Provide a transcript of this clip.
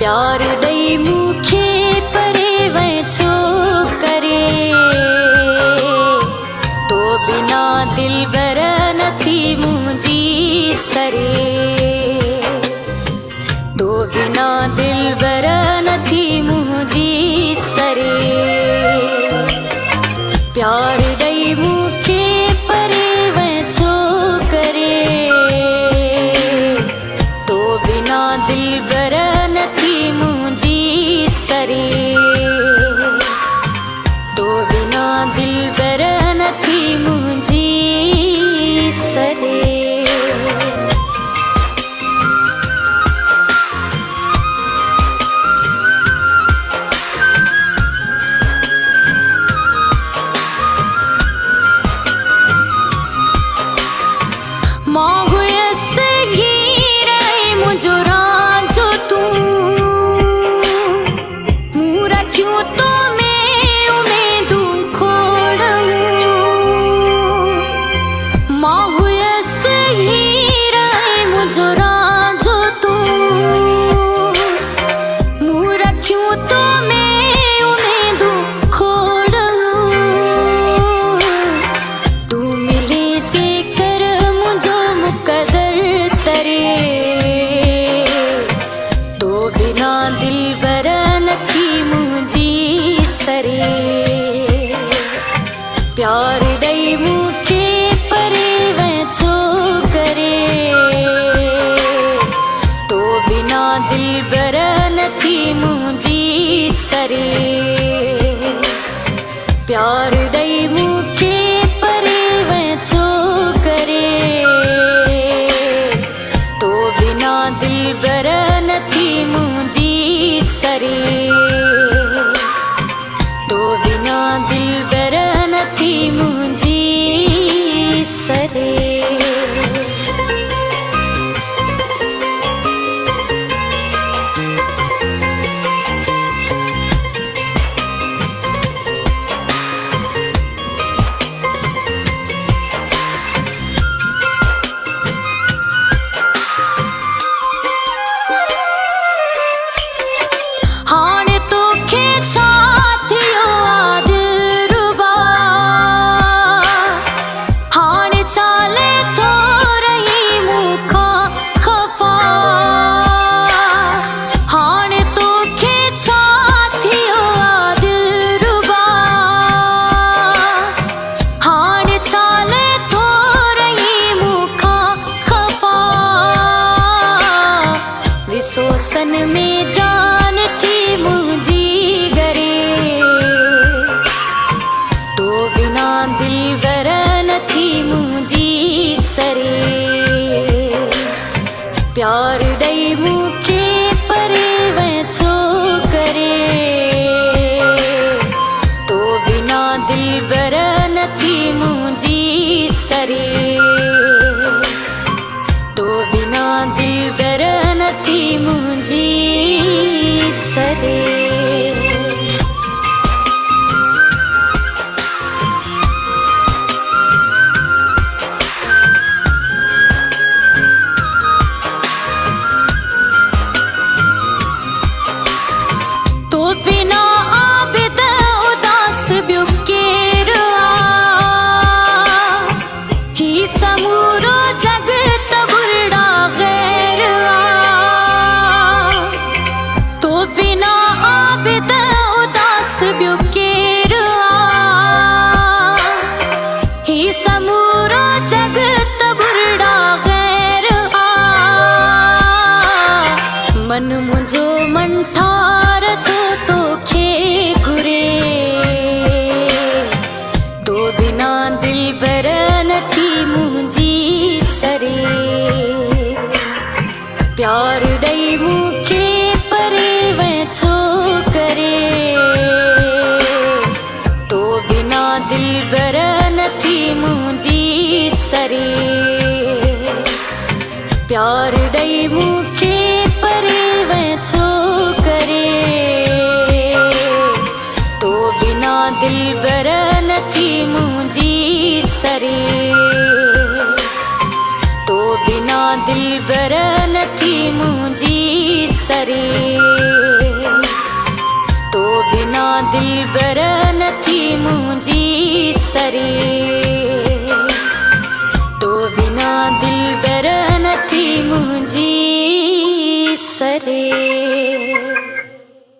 प्यार दई मुखे परे वैछो करे तो बिना दिलबर नथी मुंजी सरे तो बिना दिलबर नथी मुंजी सरे प्यार दई मुखे परे वैछो करे तो बिना दिलबर नथी मुंजी सरे तो बिना दिलबर नथी मुंजी सरे। माहुयस हीरे मुझो रांझो तू मूरा क्यों तो मैं उमेदू खोड़ूं माहुयस हीरे मुझो रांझो तू मूरा क्यों तो मैं उमेदू खोड़ूं तू मिले जे कदर तरे तो बिना दिलबर नथी मुंजी सरे प्यार दई मुखे परे वैछो करे तो बिना दिलबर नथी मुंजी सरे प्यार दई मुखे परे वैछो करे बिना दिलबर नथी मुंजी सरे तो बिना दिलबर नथी मुंजी सरे। सोसन में जान थी मुझी गरे तो बिना दिलबर नथी मुंजी सरे प्यार दई मुखे परे वैछो करे तो बिना दिलबर नथी मुंजी सरे तो बिना दिलबर नथी मुंजी सरे। तो बिना आबिद उदास ब्युकेर ही समूरो जगत बुरड़ा गैर तो बिना आबिद उदास ब्युकेर ही समूरो जगत बुरड़ा गैर मन मुझो मन ठार तो खे गुरे तो बिना दिलबर नथी मुंजी सरे प्यार दई मुखे परे वैछो करे तो बिना दिलबर नथी मुंजी सरे प्यार दई मुखे परे वैछो करे तो बिना दिलबर नथी मुंजी सरे तो बिना दिलबर नथी मुंजी सरे। दिलबर नथी मुंहिंजी सरे, तो बिना दिलबर नथी मुंहिंजी सरे।